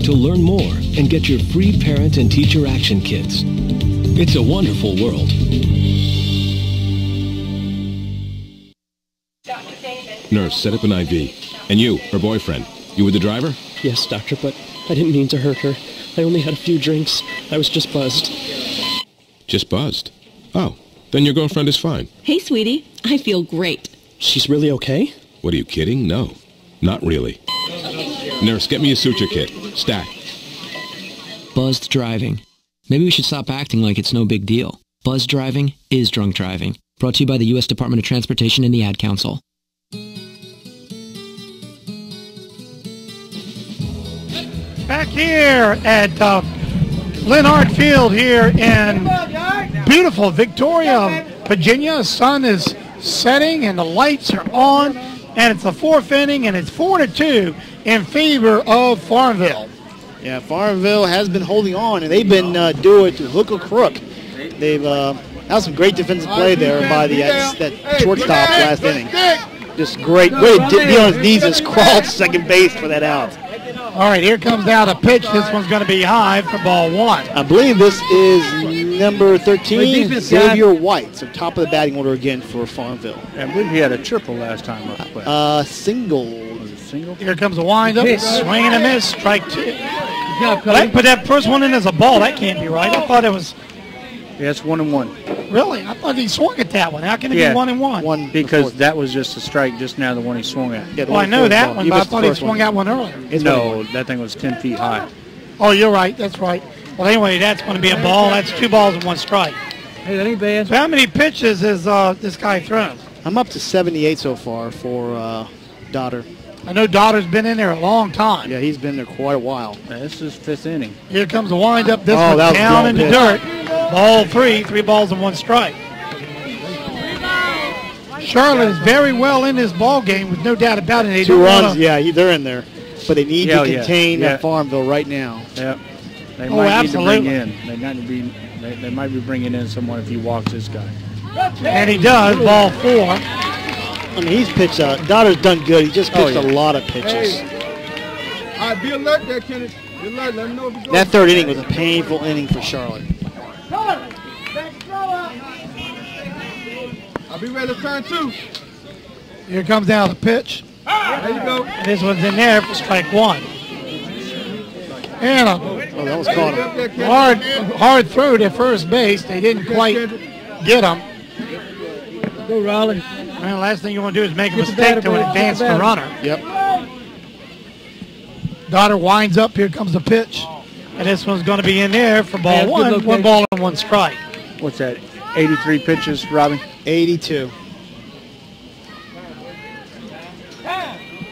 to learn more and get your free parent and teacher action kits. It's a wonderful world. Nurse, set up an IV. And you, her boyfriend, you were the driver? Yes, doctor, but I didn't mean to hurt her. I only had a few drinks. I was just buzzed. Just buzzed? Oh, then your girlfriend is fine. Hey, sweetie. I feel great. She's really okay? What, are you kidding? No, not really. Nurse, get me a suture kit. Stat. Buzzed driving. Maybe we should stop acting like it's no big deal. Buzzed driving is drunk driving. Brought to you by the U.S. Department of Transportation and the Ad Council. Back here at Leonard Field here in beautiful Victoria, Virginia. The sun is setting and the lights are on, and it's the fourth inning, and it's 4-2 in favor of Farmville. Yeah, Farmville has been holding on, and they've been doing it to hook or crook. They've had some great defensive play there by that shortstop last inning. Just great way to be on his knees and crawl to second base for that out. All right, here comes now the pitch. This one's going to be high for ball one. I believe this is number 13, Xavier White. So top of the batting order again for Farmville. I believe he had a triple last time. Single. Single? Here comes the windup. Swing and a miss. Strike two. But that first one in as a ball. That can't be right. I thought it was. Yeah, it's 1-1. Really? I thought he swung at that one. How can it be 1-1? Because that was just a strike just now, the one he swung at. Yeah, I know that one, but I thought he swung out one earlier. No, that thing was 10 feet high. Oh, you're right. That's right. Well, anyway, that's going to be a ball. That's 2 balls and 1 strike. Hey, that ain't bad. So how many pitches has this guy thrown? I'm up to 78 so far for Dotter. I know Dotter's been in there a long time. Yeah, he's been there quite a while. Yeah, this is 5th inning. Here comes the windup. This one down in the dirt. Ball 3, 3 balls and 1 strike. Charlotte is very well in this ball game, with no doubt about it. They 2 runs, they're in there. But they need to contain Farmville right now. Yeah. They might need to bring in. They might be bringing in someone if he walks this guy. And he does. Ball 4. I mean, he's pitched. Dotter's done good. He just pitched a lot of pitches. All right, be alert there, Kenneth. Be alert. Let him know if he's that 3rd inning was a painful inning for Charlotte. I'll be ready to turn 2. Here comes down the pitch. There you go. This one's in there for strike 1. And that was caught. Hard throw to first base. They didn't quite get him. Go, Raleigh. Well, last thing you want to do is make a mistake to advance the runner. Yep. Dotter winds up. Here comes the pitch. And this one's going to be in there for ball 1. 1 ball and 1 strike. What's that, 83 pitches, Robbie? 82.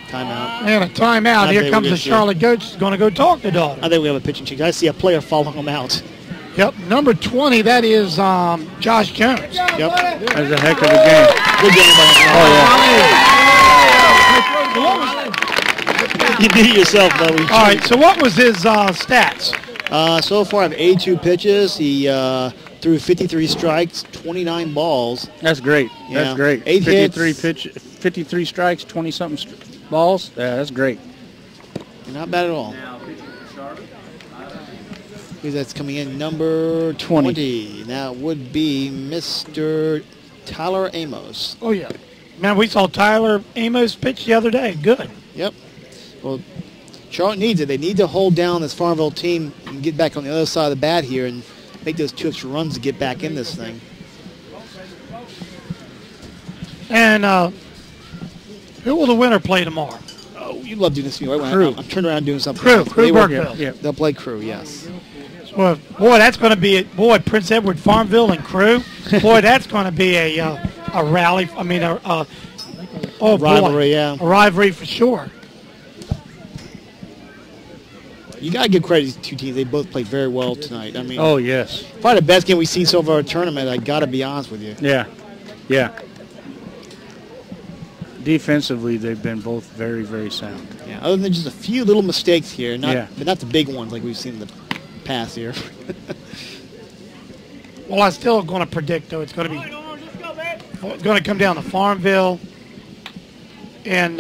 Timeout. And a timeout. Here comes the Charlotte Goats. Going to go talk to Dotter. I think we have a pitching change. I see a player following him out. Yep, number 20, that is Josh Jones. Yep. That's a heck of a game. Good game. Oh, yeah. You beat yourself, though. All right, so what was his stats? So far, I have 82 pitches. He threw 53 strikes, 29 balls. That's great. Yeah. That's great. 53 53 strikes, 20-something balls. Yeah, that's great. Not bad at all. That's coming in number 20. That would be Mr. Tyler Amos. Oh, yeah. Man, we saw Tyler Amos pitch the other day. Good. Yep. Well, Charlotte needs it. They need to hold down this Farmville team and get back on the other side of the bat here and make those 2 extra runs to get back in this thing. And who will the winner play tomorrow? Oh, you love doing this to me. Right? Crew. I'm turning around doing something. Crew Burkeville. Yeah. They'll play Crew, yes. Well, boy, that's going to be Prince Edward, Farmville, and Crew. Boy, that's going to be a rally. I mean, rivalry, yeah. A rivalry for sure. You got to give credit to these 2 teams. They both played very well tonight. I mean, oh, yes. Probably the best game we've seen so far in the tournament, I got to be honest with you. Yeah. Yeah. Defensively, they've been both very, very sound. Yeah, other than just a few little mistakes here, but not the big ones like we've seen in the past here. Well, I'm still going to predict, though, it's going to come down to Farmville and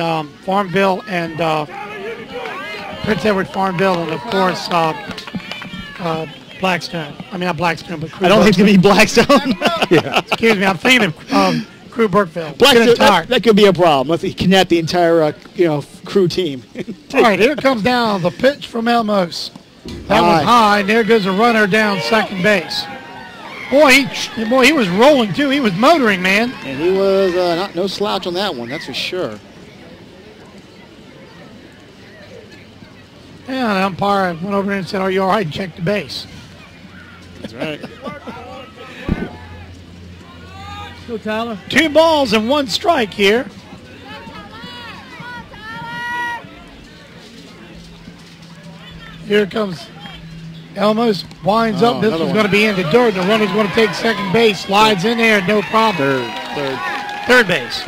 Prince Edward Farmville, and of course Blackstone. I mean, not Blackstone, but Crew I don't think it'll be Blackstone. Yeah. Excuse me, I'm thinking of Crew Burkeville. Blackstone, that could be a problem. Let's kidnap the entire crew team. All right, here comes down the pitch from Elmos. That was high, and there goes a runner down second base. Boy, he was rolling too. He was motoring, man. And he was no slouch on that one, that's for sure. Yeah, the umpire went over there and said, "Are you all right?" and checked the base. That's right. Go, Tyler. 2 balls and 1 strike here. Here comes Elmos, winds up. This one's going to be in the dirt. The runner's going to take second base. Slides in there, no problem. Third base.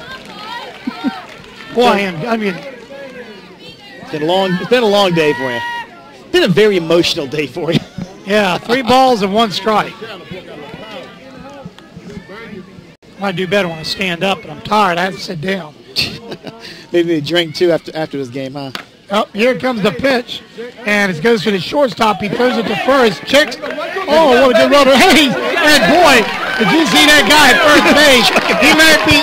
Boy, I mean, it's been a long day for you. It's been a very emotional day for you. Yeah, 3 balls and 1 strike. Might do better when I stand up, but I'm tired. I have to sit down. Maybe they drink too after this game, huh? Oh, here comes the pitch, and it goes to the shortstop. He throws it to first. Checks. Oh, what a good runner. Hey, and boy, did you see that guy at first base? He might be,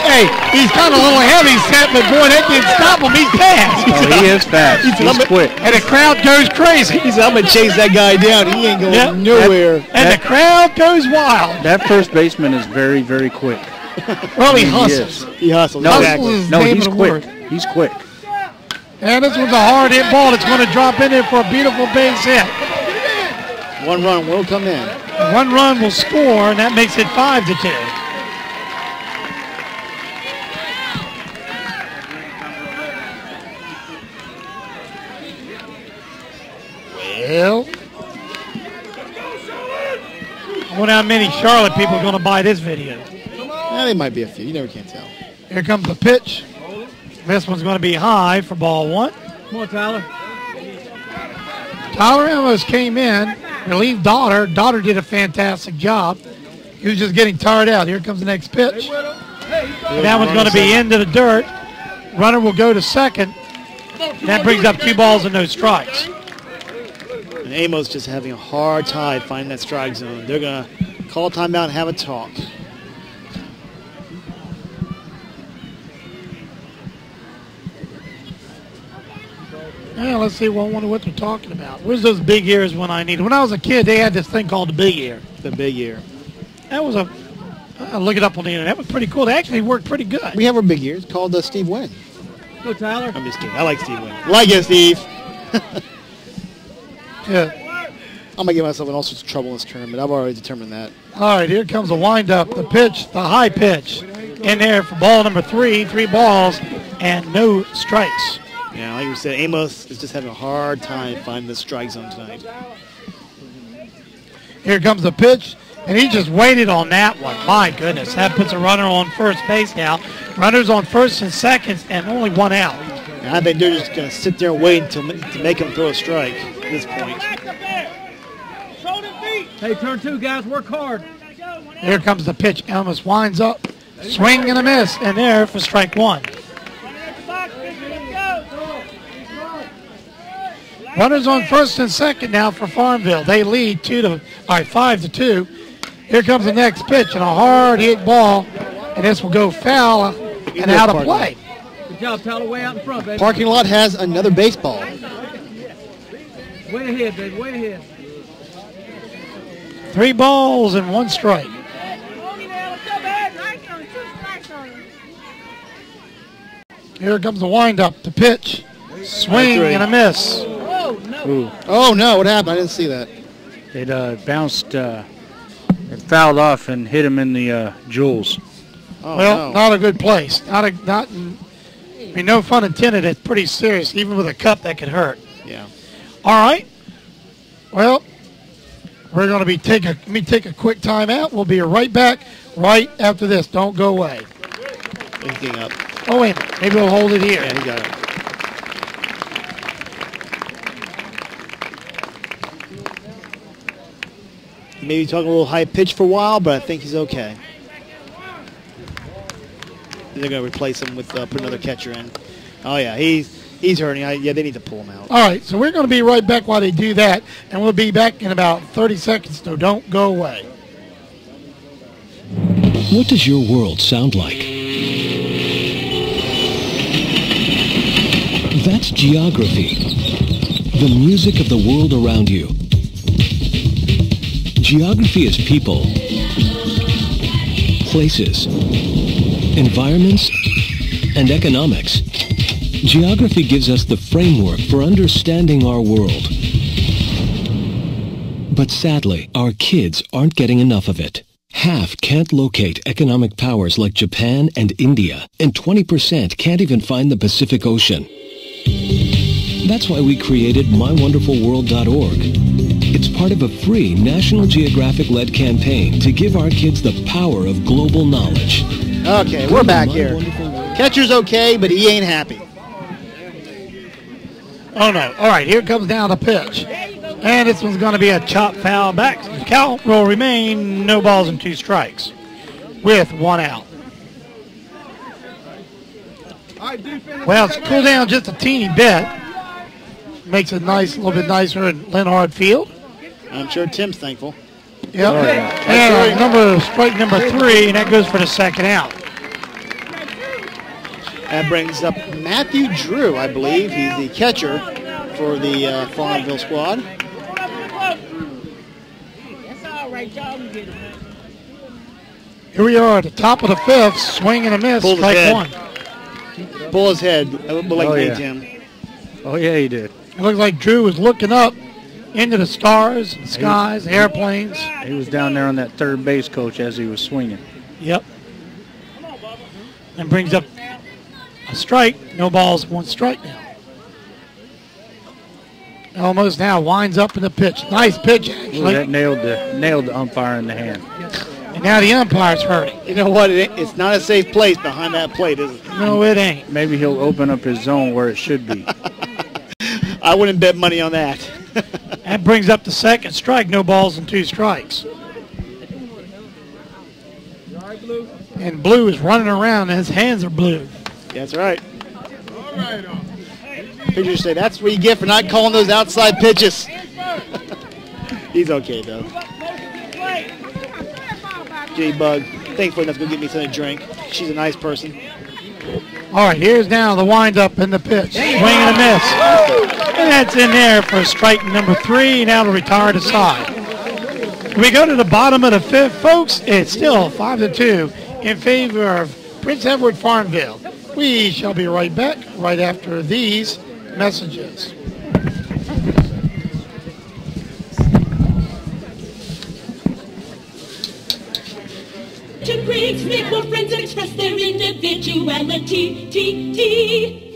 he's kind of a little heavy set, but boy, that didn't stop him. He's fast. Oh, he is fast. He's quick. And the crowd goes crazy. He said, I'm going to chase that guy down. He ain't going nowhere. And the crowd goes wild. That first baseman is very, very quick. Well, he hustles. He hustles. No, Exactly. he's quick. He's quick. And this one's a hard hit ball. It's going to drop in there for a beautiful base hit. 1 run will come in. 1 run will score, and that makes it 5-2. Well, I wonder how many Charlotte people are going to buy this video. There might be a few. You never can tell. Here comes the pitch. This one's going to be high for ball 1. Come on, Tyler. Tyler almost came in, relieved Daughter. Daughter did a fantastic job. He was just getting tired out. Here comes the next pitch. That one's going to be into the dirt. Runner will go to second. That brings up 2 balls and no strikes. And Amos just having a hard time finding that strike zone. They're going to call timeout and have a talk. Yeah, let's see. Well, I wonder what they're talking about. Where's those big ears when I need them? When I was a kid, they had this thing called the big ear. The big ear. That was I'll look it up on the internet. That was pretty cool. They actually worked pretty good. We have our big ear. It's called Steve Wynn. Go, Tyler. I'm just kidding. I like Steve Wynn. Like it, Steve. Yeah. I'm going to get myself in all sorts of trouble in this tournament. I've already determined that. All right, here comes the windup. The pitch, the high pitch. In there for ball number 3. 3 balls and no strikes. Yeah, like we said, Amos is just having a hard time finding the strike zone tonight. Here comes the pitch, and he just waited on that one. My goodness, that puts a runner on first base now. Runners on first and second, and only 1 out. And I think they're just going to sit there and wait to make him throw a strike at this point. Hey, turn 2, guys. Work hard. Here comes the pitch. Elmas winds up, swing and a miss, and there for strike 1. Runners on first and second now for Farmville. They lead 5-2. Here comes the next pitch, and a hard hit ball, and this will go foul and out of play. Good job, Tyler. Way out in front, baby. Parking lot has another baseball. Way ahead, baby. Way ahead. 3 balls and 1 strike. Here comes the windup, the pitch, swing and a miss. Ooh. Oh, no, what happened? I didn't see that. It bounced, it fouled off and hit him in the jewels. Oh, well, no. not a good place. I mean, no fun intended. It's pretty serious. Even with a cup, that could hurt. Yeah. All right. Well, we're going to be let me take a quick timeout. We'll be right back right after this. Don't go away. Anything up. Oh, wait a minute. Maybe we'll hold it here. Yeah, he got it. Maybe talking a little high pitch for a while, but I think he's okay. They're going to replace him with put another catcher in. Oh yeah, he's He's hurting. Yeah, they need to pull him out. All right, so we're going to be right back while they do that, and we'll be back in about 30 seconds, so don't go away. What does your world sound like? That's geography, the music of the world around you. Geography is people, places, environments, and economics. Geography gives us the framework for understanding our world. But sadly, our kids aren't getting enough of it. Half can't locate economic powers like Japan and India, and 20% can't even find the Pacific Ocean. That's why we created MyWonderfulWorld.org. It's part of a free National Geographic-led campaign to give our kids the power of global knowledge. Okay, we're back here. Catcher's okay, but he ain't happy. Oh, no. All right, here comes down the pitch. And this one's going to be a chop foul back. The count will remain no balls and 2 strikes with 1 out. Well, it's cooled down just a teeny bit. Makes it nice, a little bit nicer at Leonard Field. I'm sure Tim's thankful. Yep. And strike number 3, and that goes for the second out. That brings up Matthew Drew, I believe. He's the catcher for the Farmville squad. Here we are at the top of the 5th, swing and a miss, strike 1. Pull his head. It looked like Tim. Oh, yeah, he did. It looks like Drew was looking up into the stars, and skies, airplanes. He was down there on that third base coach as he was swinging. Yep. And brings up a strike. No balls, 1 strike now. Almost now winds up in the pitch. Nice pitch, actually. Ooh, that nailed the umpire in the hand. And now the umpire's hurting. You know what? It's not a safe place behind that plate, is it? No, it ain't. Maybe he'll open up his zone where it should be. I wouldn't bet money on that. That brings up the second strike. No balls and 2 strikes. And Blue is running around and his hands are blue. That's right. Pitchers say that's what you get for not calling those outside pitches. He's okay, though. J-Bug, thankfully enough to go get me something to drink. She's a nice person. All right, here's now the wind-up and the pitch. Swing and a miss. And that's in there for strike number 3. Now to retire to side. We go to the bottom of the 5th, folks. It's still 5-2 in favor of Prince Edward Farmville. We shall be right back right after these messages. To create make more friends and express their individuality.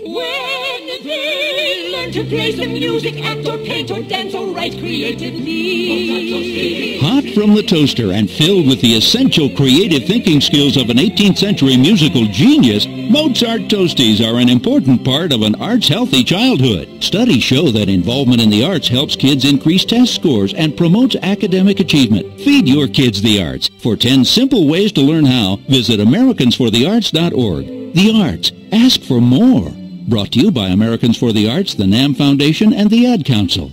When they learn to play some music, act or paint or dance or write creatively. Hot from the toaster and filled with the essential creative thinking skills of an 18th century musical genius, Mozart Toasties are an important part of an arts-healthy childhood. Studies show that involvement in the arts helps kids increase test scores and promotes academic achievement. Feed your kids the arts. For 10 simple ways to learn how, visit AmericansForTheArts.org. The arts. Ask for more. Brought to you by Americans for the Arts, the NAM Foundation, and the Ad Council.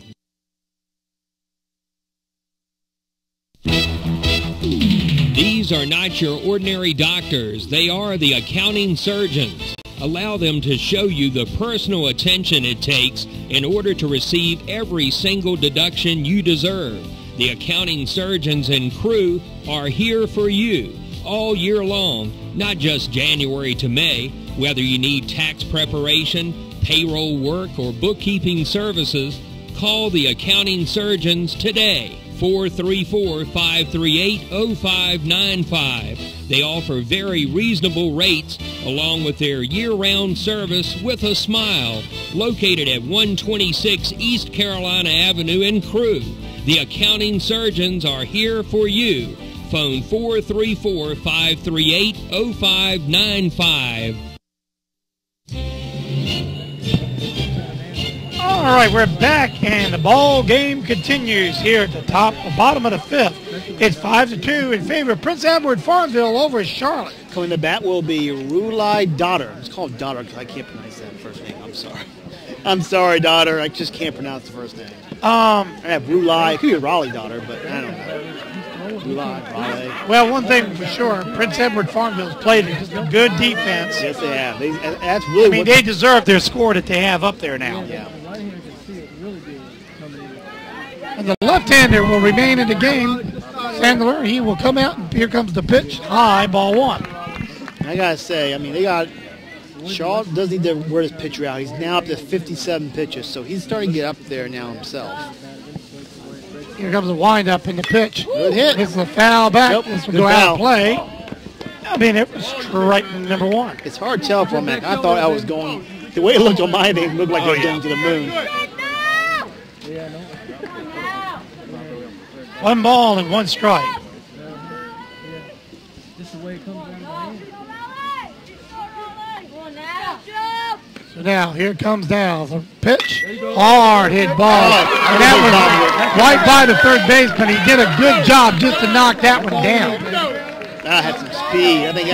These are not your ordinary doctors. They are the accounting surgeons. Allow them to show you the personal attention it takes in order to receive every single deduction you deserve. The accounting surgeons and crew are here for you all year long, not just January to May. Whether you need tax preparation, payroll work, or bookkeeping services, call the accounting surgeons today. 434-538-0595. They offer very reasonable rates along with their year-round service with a smile. Located at 126 East Carolina Avenue in Crewe. The accounting surgeons are here for you. Phone 434-538-0595. All right, we're back, and the ball game continues here at the bottom of the 5th. It's 5-2 in favor of Prince Edward Farmville over Charlotte. Coming to bat will be Rulai Daughter. It's called Daughter because I can't pronounce that first name. I'm sorry. I'm sorry, daughter. I just can't pronounce the first name. I have Rulai. It could be a Raleigh daughter, but I don't know. Rulai, Raleigh. Well, one thing for sure, Prince Edward Farmville's played just a good defense. Yes, they have. That's really they deserve their score that they have up there now. Yeah. And the left-hander will remain in the game. Sandler, he will come out, and here comes the pitch. High, ball one. I got to say, they got Shaw does need to wear his pitcher out. He's now up to 57 pitches, so he's starting to get up there now himself. Here comes the windup in the pitch. Good hit. It's a foul back. Nope, This will good go out foul. of play. It was strike number one. It's hard to tell from that. I thought I was going, the way it looked on my thing, it looked like I was going to the moon. 1 ball and 1 strike. So now here comes down the pitch. Hard hit ball. And that was right by the third baseman. He did a good job just to knock that one down. That had some speed. I think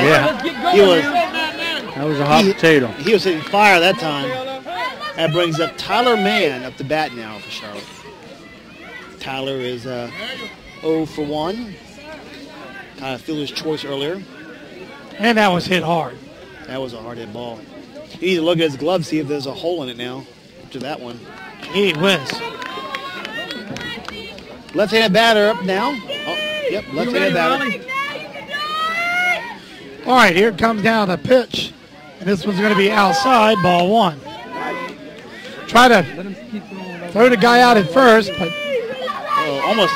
that was a hot potato. He was hitting fire that time. That brings up Tyler Mann up the bat now for Charlotte. Tyler is 0 for 1. Kind of fielder's choice earlier. And that was hit hard. That was a hard hit ball. You need to look at his glove, see if there's a hole in it now after that one. Gee whiz. Left-handed batter up now. Oh, yep, left-handed batter. All right, here comes down the pitch. And this one's going to be outside, ball one. Try to throw the guy out at first, but almost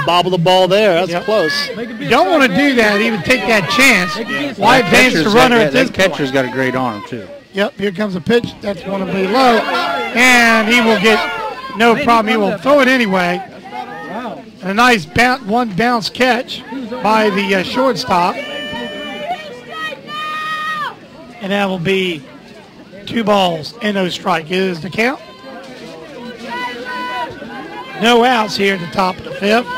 bobble the ball there. That's close. You don't want to do that, even take that chance. Why advance the runner at this point? That catcher's got a great arm, too. Yep, here comes a pitch. That's going to be low. And he will get no problem. He will throw it anyway. And a nice one bounce catch by the shortstop. And that will be 2 balls and no strike is the count. No outs here at the top of the 5th.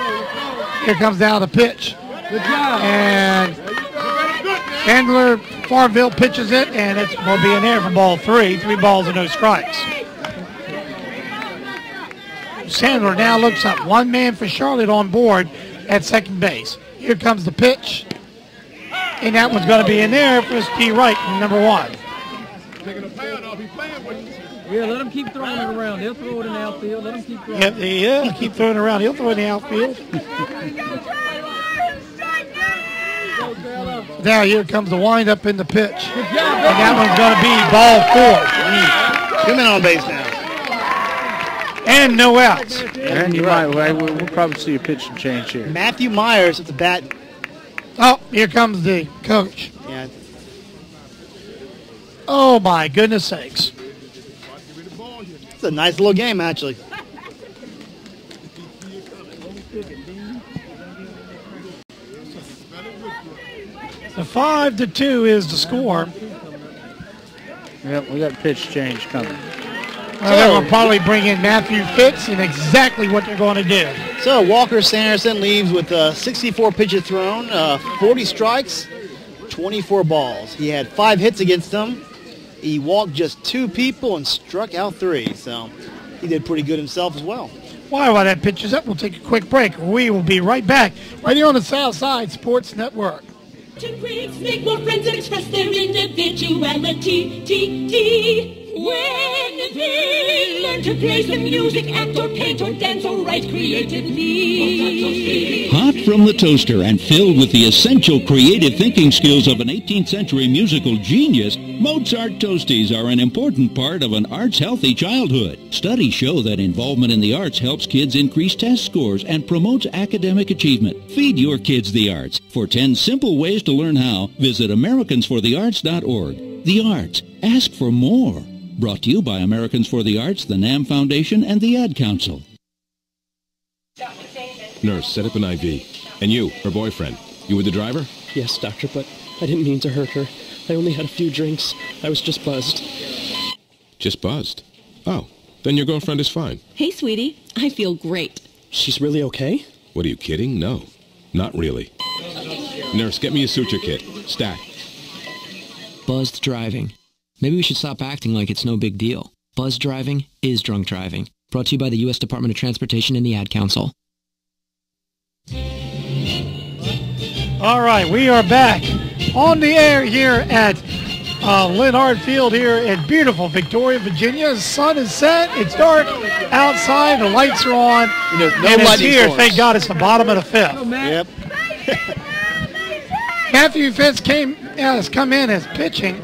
Here comes down the pitch. Good job. And Chandler Farmville pitches it, and it will be in there for ball 3. 3 balls and no strikes. Sandler now looks up. 1 man for Charlotte on board at second base. Here comes the pitch. And that one's going to be in there for Steve Wright, number 1. Yeah, let him keep throwing it around. He'll throw it in the outfield. Let him keep throwing it. Yeah, keep throwing it around. He'll throw it in the outfield. Now here comes the windup in the pitch. And that one's going to be ball 4. 2 men on base now. And no outs. And we'll probably see a pitch and change here. Matthew Myers at the bat. Oh, here comes the coach. Yeah. Oh, my goodness sakes. It's a nice little game, actually. The 5-2 is the score. Yep, we got a pitch change coming. They're going to probably bring in Matthew Fitz and exactly what they're going to do. So Walker Sanderson leaves with 64 pitches thrown, 40 strikes, 24 balls. He had 5 hits against them. He walked just 2 people and struck out 3. So he did pretty good himself as well. While that pitch is up, we'll take a quick break. We will be right back right here on the Southside Sports Network. Critics make more friends and express their individuality. When they learn to play some music, act or paint or dance or write creatively. Hot from the toaster and filled with the essential creative thinking skills of an 18th century musical genius, Mozart Toasties are an important part of an arts-healthy childhood. Studies show that involvement in the arts helps kids increase test scores and promotes academic achievement. Feed your kids the arts. For 10 simple ways to learn how, visit AmericansForTheArts.org. The arts. Ask for more. Brought to you by Americans for the Arts, the NAM Foundation, and the Ad Council. Nurse, set up an IV. And you, her boyfriend, you were the driver? Yes, doctor, but I didn't mean to hurt her. I only had a few drinks. I was just buzzed. Just buzzed? Oh, then your girlfriend is fine. Hey, sweetie. I feel great. She's really okay? What, are you kidding? No, not really. Nurse, get me a suture kit. Stat. Buzzed driving. Maybe we should stop acting like it's no big deal. Buzz driving is drunk driving. Brought to you by the U.S. Department of Transportation and the Ad Council. All right, we are back on the air here at Linhart Field here in beautiful Victoria, Virginia. The sun is set. It's dark outside. The lights are on. There's no and it's here. storms. Thank God it's the bottom of the fifth. Yep. Matthew Fitz has come in as pitching.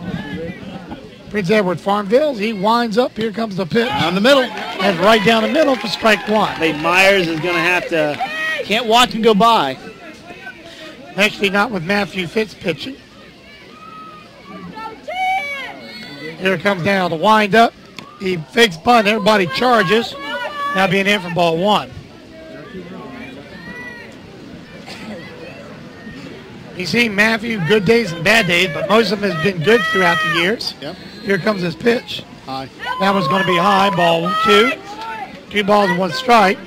Prince Edward Farmville. He winds up. Here comes the pitch. Down the middle. And right down the middle for strike one. I think Myers is going to have to, can't watch him go by. Actually not with Matthew Fitz pitching. Here comes down the wind up. He fakes bunt. Everybody charges. Now being in for ball one. You've seen Matthew good days and bad days, but most of them has been good throughout the years. Yep. Here comes his pitch. High. That one's going to be high. Ball two. 2 balls and 1 strike.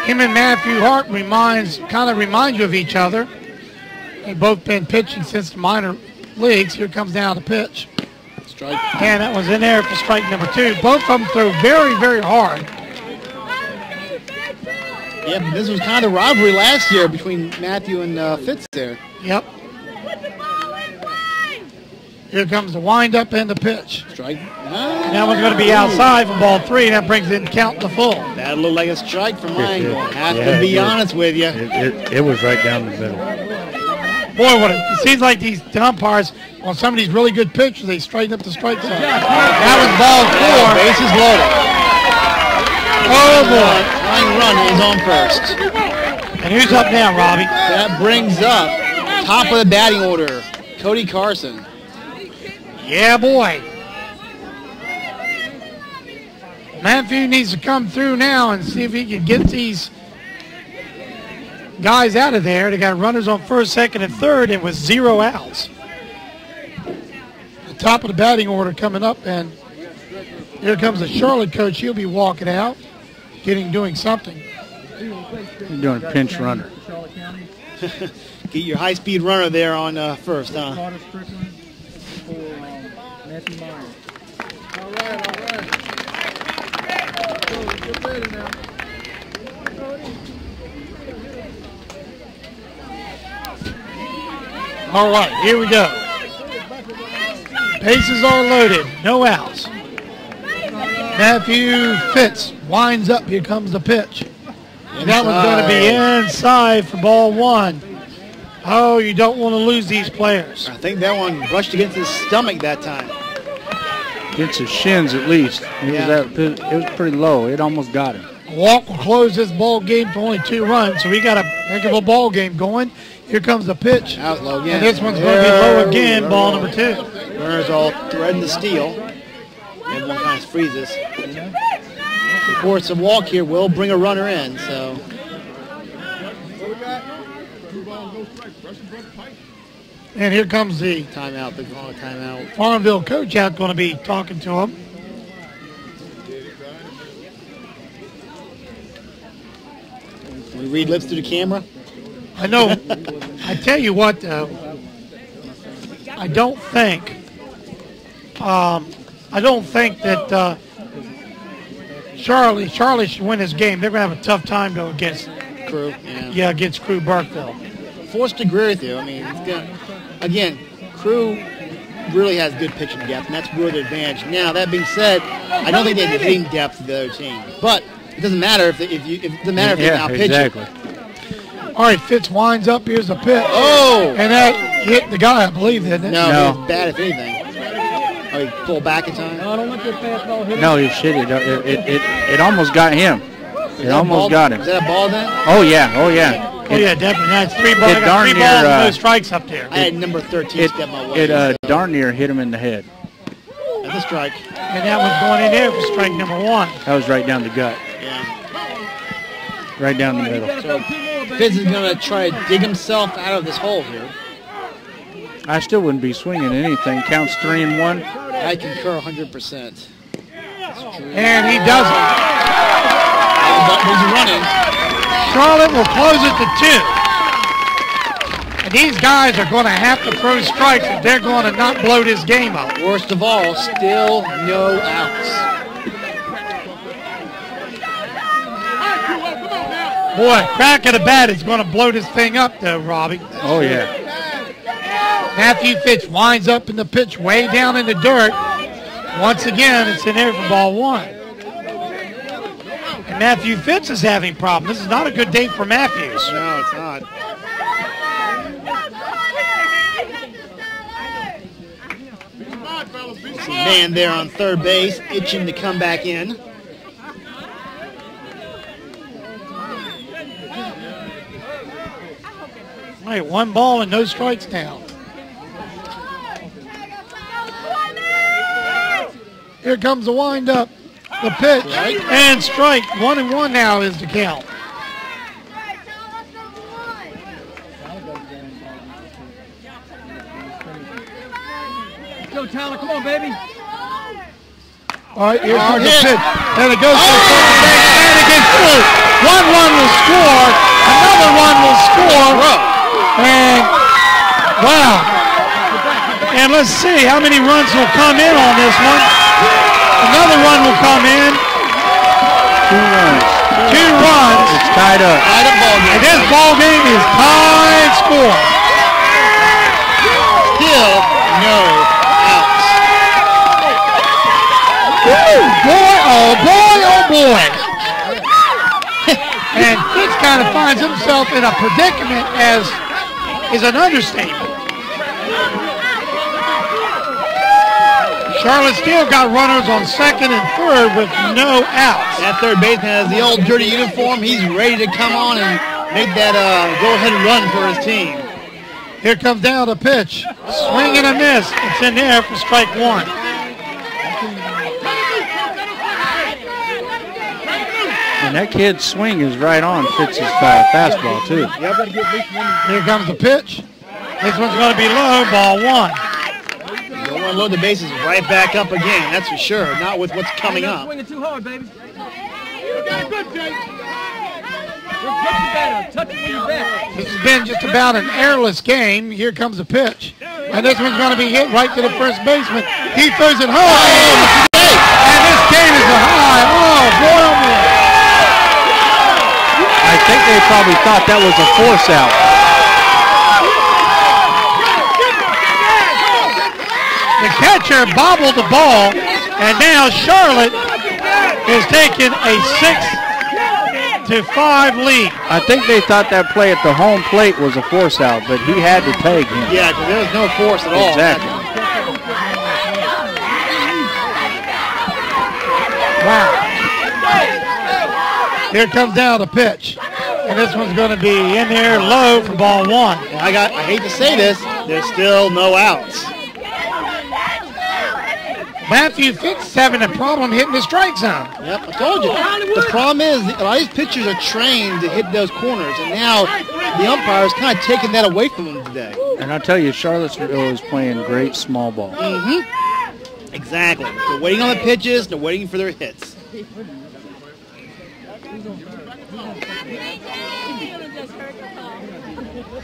Him and Matthew Hart kind of remind you of each other. They've both been pitching since the minor leagues. Here comes down the pitch. Strike. And that was in there for strike number 2. Both of them throw very, very hard. Yeah, but this was kind of rivalry last year between Matthew and Fitz there. Yep. Here comes the windup and the pitch. Strike. And that one's going to be outside for ball 3. That brings it count to full. That looked like a strike from my angle. Have to be honest with you. It was right down the middle. Boy, it seems like these umpires, on some of these really good pitches, they straighten up the strike zone. That was ball 4. Bases loaded. Oh, boy. Flying run is on first. And who's up now, Robbie? That brings up top of the batting order, Cody Carson. Yeah, boy. Matthew needs to come through now and see if he can get these guys out of there. They got runners on first, second, and third, and with 0 outs. The top of the batting order coming up, and here comes the Charlotte coach. He'll be walking out, doing something. He's doing a pinch runner. Get your high-speed runner there on first, huh? All right. Get ready now. All right, here we go. Bases are loaded, no outs. Matthew Fitz winds up. Here comes the pitch. And that one's going to be inside for ball 1. Oh, you don't want to lose these players. I think that one brushed against his stomach that time. Against his shins at least. It was pretty low. It almost got him. A walk will close this ball game for only 2 runs, so we got a heck of a ball game going. Here comes the pitch. Out low again. And this one's going to be low again, ball number 2. Runner's all threading the steel. And one kind of freezes. Of course, a walk here will bring a runner in, so. And here comes the timeout. They're calling a timeout. Farmville coach out, going to be talking to him. We read lips to the camera. I know. I tell you what, though. I don't think that Charlie should win this game. They're going to have a tough time, though, against Crew. Yeah, against Crew Burkeville. Forced to agree with you. I mean, it's gonna, again, Crew really has good pitching depth, and that's really their advantage. Now, that being said, I don't think they have the hitting depth of the other team. But it doesn't matter if they can outpitch exactly. it. All right, Fitz winds up. Here's the pitch. Oh! And that hit the guy, I believe, didn't it? No. It was bad, if anything. Oh, he pulled back in time? No, don't let your fastball hit him. No, he shit it. It almost got him. It almost got him. Is that a ball then? Oh, yeah. Oh, yeah, definitely. That's 3 balls. I got 3 balls and no strikes up there. I had number 13 step my way. Darn near hit him in the head. That's a strike. And that was going in there for strike number 1. That was right down the gut. Yeah. Right down the middle. So Fitz is going to try to dig himself out of this hole here. I still wouldn't be swinging anything. Counts 3-1. I concur 100%. And he does it. He's running. Charlotte will close it to 2. And these guys are going to have to throw strikes if they're going to not blow this game up. Worst of all, still no outs. Boy, crack of the bat is going to blow this thing up, though, Robbie. Oh, yeah. Matthew Fitz winds up in the pitch way down in the dirt. Once again, it's in there for ball one. And Matthew Fitz is having problems. This is not a good day for Matthews. No, it's not. Man there on third base, itching to come back in. All right, 1 ball and no strikes now. Here comes the windup, the pitch, and strike. 1-1 now is the count. Go, Tyler. Come on, baby. All right, here comes the pitch. And it goes to the second base, and it gets through. 1 run will score. Another one will score. And, wow. And let's see how many runs will come in on this one. Another run will come in. 2 runs. 2 runs. It's tied up. And this ball game is tied score. Still no outs. Woo, boy, oh boy, oh boy. And Fitz kind of finds himself in a predicament, as is an understatement. Charlotte still got runners on second and third with no outs. That third baseman has the old dirty uniform. He's ready to come on and make that go-ahead run for his team. Here comes down the pitch. Swing and a miss. It's in there for strike 1. And that kid's swing is right on Fitz's fastball, too. Yep. Here comes the pitch. This one's going to be low, ball 1. You don't want to load the bases right back up again, that's for sure. Not with what's coming up. Swinging too hard, baby. This has been just about an airless game. Here comes the pitch. And this one's going to be hit right to the first baseman. He throws it high. And this game is a high. Oh, boy, oh, boy. I think they probably thought that was a force out. The catcher bobbled the ball, and now Charlotte is taking a 6-5 lead. I think they thought that play at the home plate was a force out, but he had to tag him. Yeah, because there was no force at all. Exactly. Wow. Here comes down the pitch. And this one's going to be in there low for ball 1. I hate to say this, there's still no outs. Matthew Fitz is having a problem hitting the strike zone. Yep, I told you. The problem is a lot of these pitchers are trained to hit those corners, and now the umpire is kind of taking that away from them today. And I'll tell you, Charlottesville is playing great small ball. Mm-hmm. Exactly. They're waiting on the pitches. They're waiting for their hits.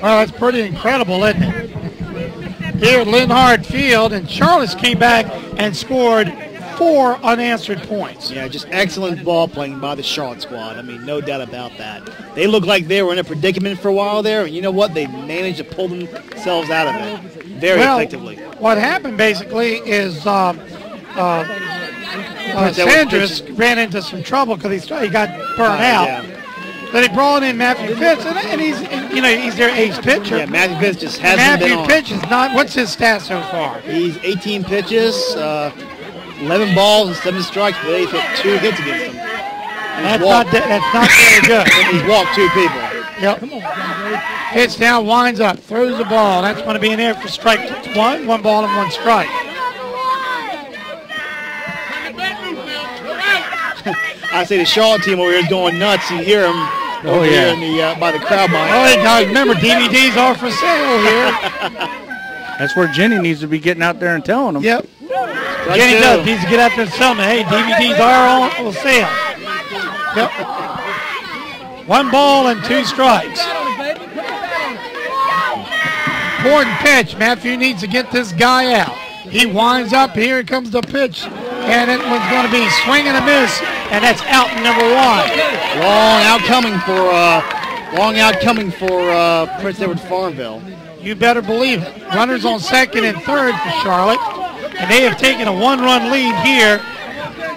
Well, that's pretty incredible, isn't it? Here at Linhart Field, and Charlotte came back and scored 4 unanswered points. Yeah, just excellent ball playing by the Charlotte squad. I mean, no doubt about that. They looked like they were in a predicament for a while there, and you know what? They managed to pull themselves out of it very effectively. What happened basically is Sanders ran into some trouble because he got burned out. Yeah. Then he brought in Matthew Fitz, and he's their ace pitcher. Yeah, Matthew Fitz just hasn't been on. Matthew Fitz is not. What's his stats so far? He's 18 pitches, 11 balls and 7 strikes, but they've hit 2 hits against him. That's not very good. He's walked 2 people. Yep. Hits down, winds up, throws the ball. That's going to be in there for strike 1. 1 ball and 1 strike. I say the Charlotte team over here is going nuts. You hear them over here in the, by the crowd line. Oh, hey, guys, remember, DVDs are for sale here. That's where Jenny needs to be getting out there and telling them. Yep. Jenny needs to get out there and tell them, hey, DVDs are on sale. Yep. 1 ball and 2 strikes. important pitch. Matthew needs to get this guy out. He winds up. Here comes the pitch. And it was going to be swing and a miss. And that's out number 1. Long outcoming for Prince Edward Farmville. You better believe it. Runners on second and third for Charlotte. And they have taken a 1-run lead here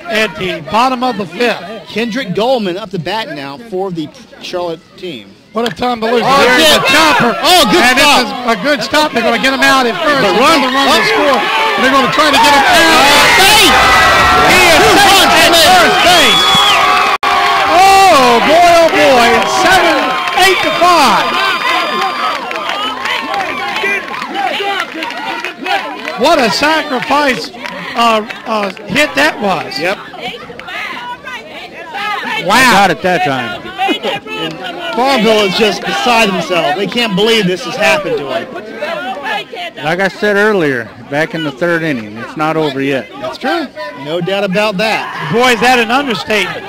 at the bottom of the 5th. Kendrick Goldman up to bat now for the Charlotte team. What a time to lose. Oh, There's a chopper. Oh, good and stop. This is a good stop. They're going to get him out at first. The run to score. And they're going to try to get him out. He is safe at first base. Oh, boy, It's 8-5. What a sacrifice hit that was. Yep. Wow. Got it that time. And Farmville is just beside himself. They can't believe this has happened to him. Like I said earlier, back in the 3rd inning, it's not over yet. That's true. No doubt about that. Boy, is that an understatement.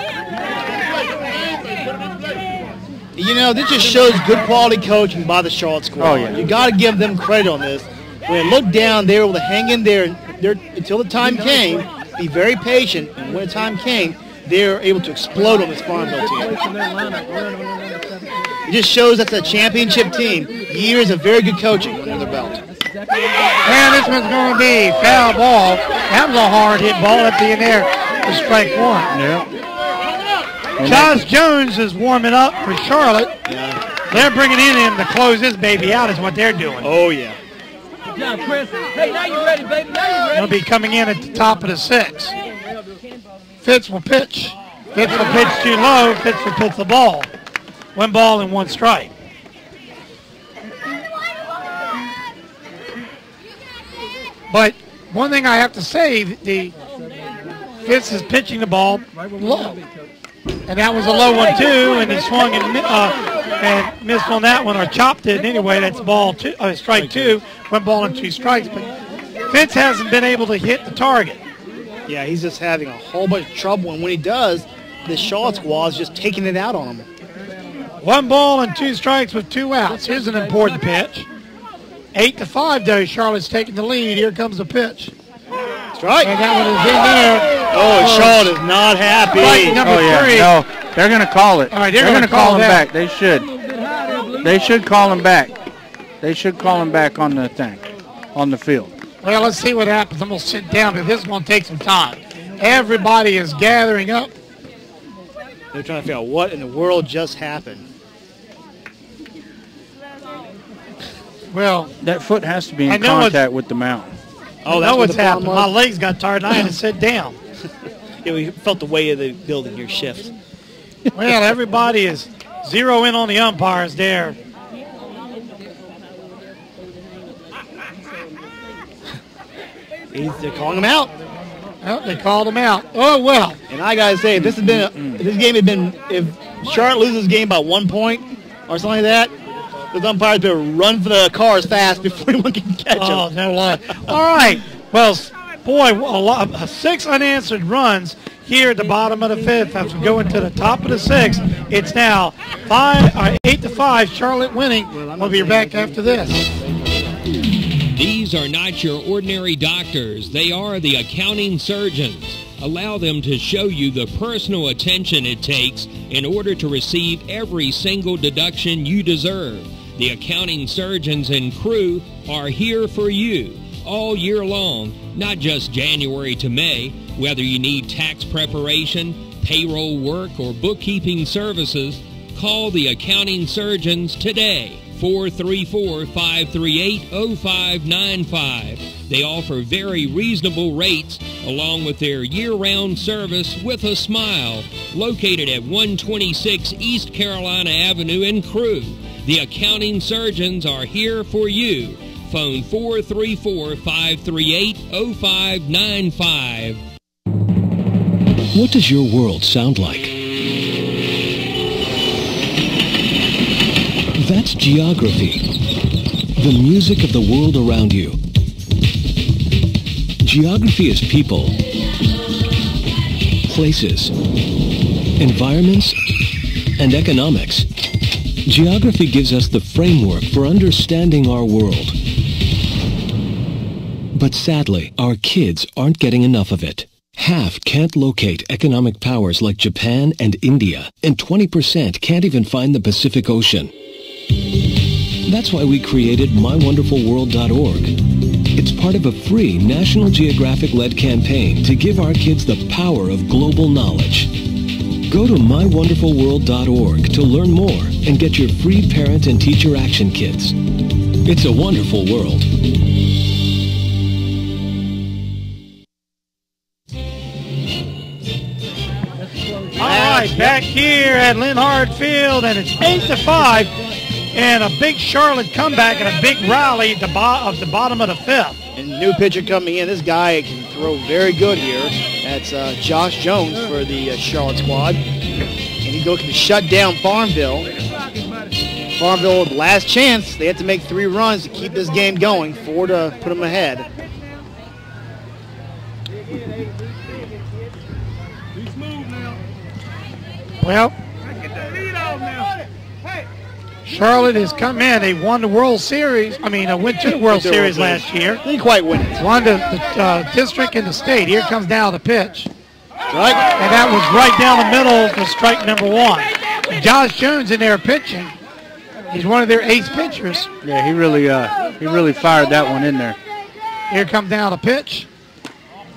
You know, this just shows good quality coaching by the Charlotte squad. Oh, yeah. You got to give them credit on this. When they looked down, they were able to hang in there until the time came, be very patient, and when the time came, they were able to explode on this Farmville team. It just shows that's a championship team. Years of very good coaching under their belt. And this one's going to be foul ball. That was a hard hit ball up in there for strike 1. Yeah. Josh Jones is warming up for Charlotte. Yeah. They're bringing in him to close this baby out is what they're doing. Oh, yeah. Yeah, Chris. Hey, now you're ready, baby. Now you're ready. He'll be coming in at the top of the 6th. Fitz will pitch. Fitz will pitch too low. Fitz will pitch the ball. 1 ball and 1 strike. But one thing I have to say, the Fitz is pitching the ball low. And that was a low one too, and he swung and missed on that one, or chopped it anyway. That's ball 2, strike 2, 1 ball and 2 strikes. But Fitz hasn't been able to hit the target. Yeah, he's just having a whole bunch of trouble, and when he does, the Charlotte squad is just taking it out on him. 1 ball and 2 strikes with 2 outs. Here's an important pitch. 8-5 though. Charlotte's taking the lead. Here comes the pitch. That's right. And that one is in there. Oh, Charlotte is not happy. Strike number 3. No, they're going to call it. All right, they're going to call him that. back. They should. They should call him back. They should call him back on the thing, on the field. Well, let's see what happens. I'm going to sit down because this is going to take some time. Everybody is gathering up. They're trying to figure out what in the world just happened. Well, that foot has to be in contact with the mountain. Oh, that's what's happened. My legs got tired and I had to sit down. Yeah, we felt the weight of the building here shift. Well, everybody is zero in on the umpires there. They're calling him out. Well, they called him out. Oh, well. And I got to say, if this game had been, if Charlotte loses this game by 1 point or something like that, those umpires better run for the cars fast before anyone can catch them. Oh, no lie. All right. Well, boy, 6 unanswered runs here at the bottom of the 5th. As we go into the top of the 6th, it's now 8-5. Charlotte winning. We'll be back after this. These are not your ordinary doctors. They are the accounting surgeons. Allow them to show you the personal attention it takes in order to receive every single deduction you deserve. The accounting surgeons and crew are here for you all year long, not just January to May. Whether you need tax preparation, payroll work, or bookkeeping services, call the accounting surgeons today. 434-538-0595. They offer very reasonable rates along with their year-round service with a smile, located at 126 East Carolina Avenue in Crewe. The accounting surgeons are here for you. Phone 434-538-0595. What does your world sound like? That's geography, the music of the world around you. Geography is people, places, environments, and economics. Geography gives us the framework for understanding our world. But sadly, our kids aren't getting enough of it. Half can't locate economic powers like Japan and India, and 20% can't even find the Pacific Ocean. That's why we created MyWonderfulWorld.org. It's part of a free National Geographic-led campaign to give our kids the power of global knowledge. Go to MyWonderfulWorld.org to learn more and get your free parent and teacher action kits. It's a wonderful world. All right, back here at Linhart Field, and it's 8-5, and a big Charlotte comeback and a big rally at the bottom of the fifth. And new pitcher coming in. This guy can throw very good here. That's Josh Jones for the Charlotte squad. And he's looking to shut down Farmville. Farmville, last chance. They have to make 3 runs to keep this game going. 4 to put them ahead. Well, Charlotte has come in. They won the World Series. Went to the World Series last year. Didn't quite win it. Won the district and the state. Here comes now the pitch. Strike. And that was right down the middle for strike number 1. Josh Jones in there pitching. He's one of their ace pitchers. Yeah, he really fired that one in there. Here comes now the pitch.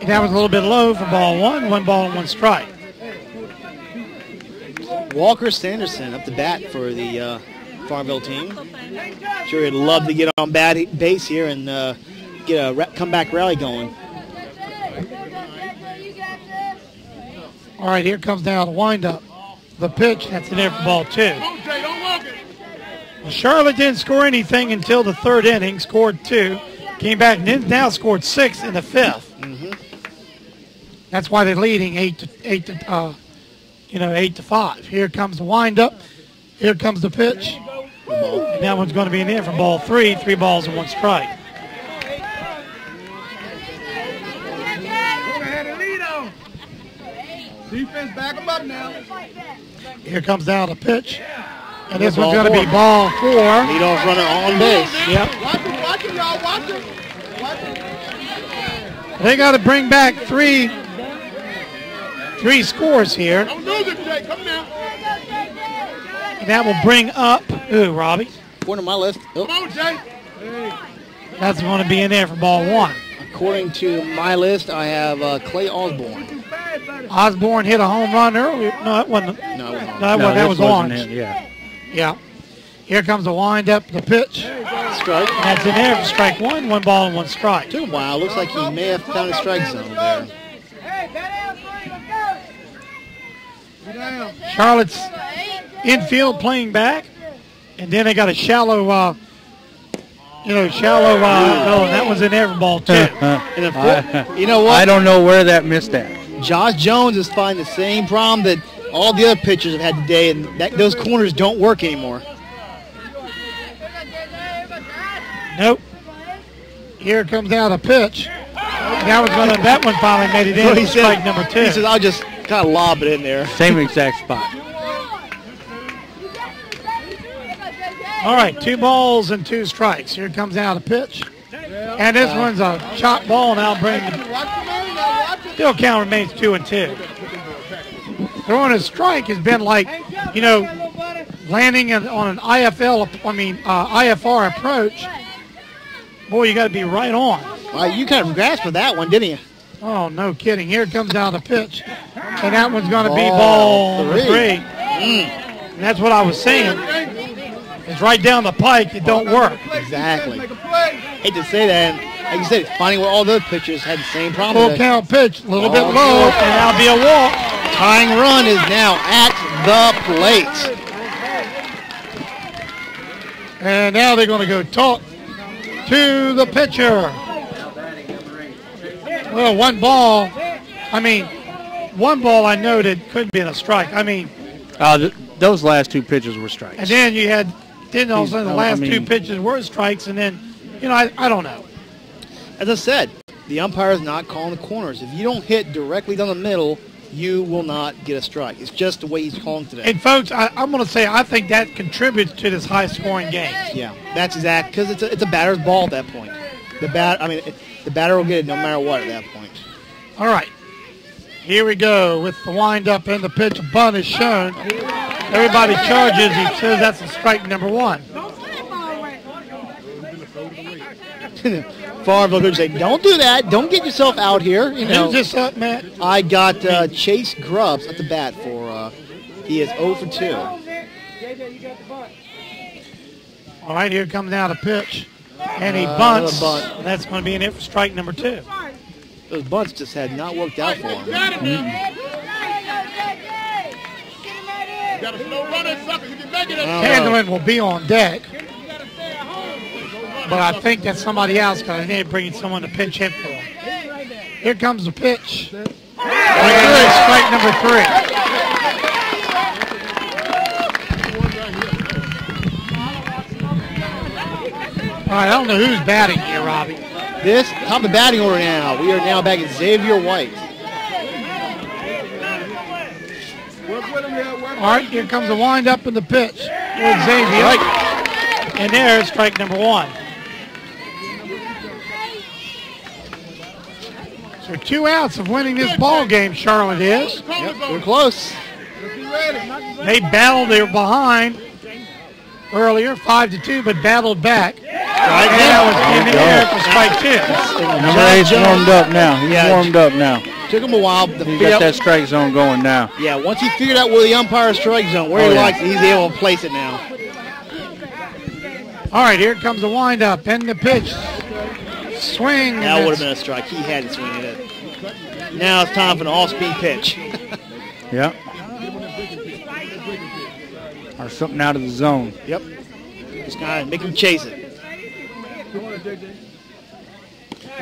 And that was a little bit low for ball 1. 1 ball and 1 strike. Walker Sanderson up the bat for the Farmville team. Sure, he'd love to get on base here and get a comeback rally going. All right, here comes now the windup. The pitch, that's in there for ball 2. Well, Charlotte didn't score anything until the 3rd inning, scored 2. Came back and then now scored 6 in the 5th. That's why they're leading 8-5. Here comes the windup. Here comes the pitch. And that one's going to be in there for ball 3. 3 balls and 1 strike. Defense back them up now. Here comes down the pitch. And this one's going to be ball 4. Leadoff runner on base. Yep. Watch it, y'all. Watch it. They got to bring back 3 scores here. Don't lose it, Jay. Come now. And that will bring up, Robbie? According to my list. Come on, Jay. That's going to be in there for ball 1. According to my list, I have Clay Osborne. Osborne hit a home run earlier. No, it wasn't. No, it wasn't. That was orange. Yeah. Here comes the windup, the pitch. Strike. And that's in there for strike 1. 1 ball and 1 strike. Took a while. Looks like he may have found a strike zone there. Charlotte's infield playing back, and then they got a shallow, no, that was in there for ball 2. You know what? I don't know where that missed at. Josh Jones is finding the same problem that all the other pitchers have had today, and those corners don't work anymore. Nope. Here comes out a pitch. That one finally made it in. Strike number 2. He says, I'll just kind of lob it in there. Same exact spot. All right, 2 balls and 2 strikes. Here comes out a pitch. And this one's a chop ball now. Still count remains 2-2. Throwing a strike has been like, landing on an IFR approach. Boy, you got to be right on. Well, you kind of grasped for that one, didn't you? Oh, no kidding. Here comes out the pitch. And that one's going to be ball 3. And that's what I was saying. It's right down the pike. It don't work. Exactly. Hate to say that. Like you said, finding where all those pitchers had the same problem. Full count pitch. A little bit low. And that'll be a walk. Tying run is now at the plate. And now they're going to go talk to the pitcher. Well, 1 ball. One ball I know that could be a strike. Those last 2 pitches were strikes. And then you had, all of a sudden the last 2 pitches were strikes, and then, I don't know. As I said, the umpire is not calling the corners. If you don't hit directly down the middle, you will not get a strike. It's just the way he's calling today. And folks, I'm going to say I think that contributes to this high-scoring game. Yeah, that's exact, because it's a batter's ball at that point. The batter will get it no matter what at that point. All right. Here we go with the windup and the pitch. A bunt is shown. Everybody charges. He says that's a strike number 1. Farmville could say, don't do that. Don't get yourself out here. You know, who's this up, Matt? I got Chase Grubbs at the bat for, he is 0 for 2. All right, here comes now the pitch. And he bunts. Bunt. And that's going to be an hit for strike number 2. Those bunts just had not worked out for him. Candleman will be on deck. But I think that's somebody else because I need to bring someone to pinch hit for him. Here comes the pitch. Strike number 3. All right, I don't know who's batting here, Robbie. This, top of the batting order now. We are now back at Xavier White. All right, here comes the windup and the pitch with Xavier. Right. And there's strike number 1. So 2 outs of winning this ball game, Charlotte is. Yep, we're close. They battled, they were behind earlier, 5-2, but battled back. Right, and that was in the air for strike 2. Number 8's warmed up now. He's warmed up now. Took him a while to figure out that strike zone going now. Yeah, once he figured out where the umpire's strike zone, where he likes it, he's able to place it now. All right, here comes the windup and the pitch. Swing. That would have been a strike. He had to swing it. Now it's time for an off-speed pitch. Yep. Or something out of the zone. Yep. Just kind of make him chase it. And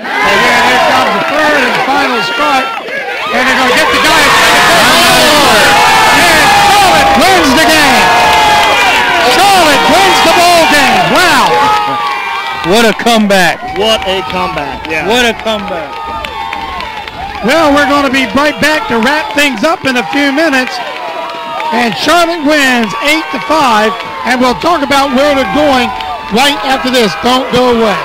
here comes the third and final strike. And they're going to get the guy. And Charlotte wins the game. Charlotte wins the ball game. Wow. What a comeback. What a comeback. Yeah. What a comeback. Well, we're going to be right back to wrap things up in a few minutes. And Charlotte wins 8-5. And we'll talk about where they're going right after this. Don't go away.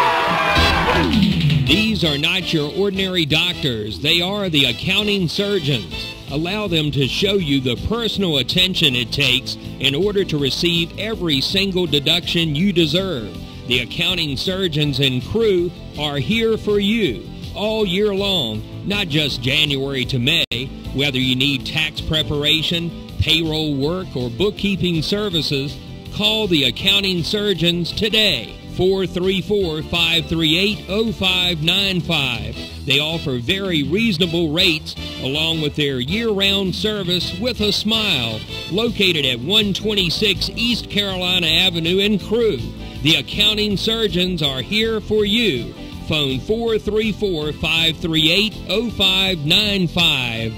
These are not your ordinary doctors. They are the accounting surgeons. Allow them to show you the personal attention it takes in order to receive every single deduction you deserve. The accounting surgeons and crew are here for you all year long, not just January to May. Whether you need tax preparation, payroll work, or bookkeeping services, call the accounting surgeons today. 434-538-0595. They offer very reasonable rates along with their year-round service with a smile. Located at 126 East Carolina Avenue in Crewe. The accounting surgeons are here for you. Phone 434-538-0595.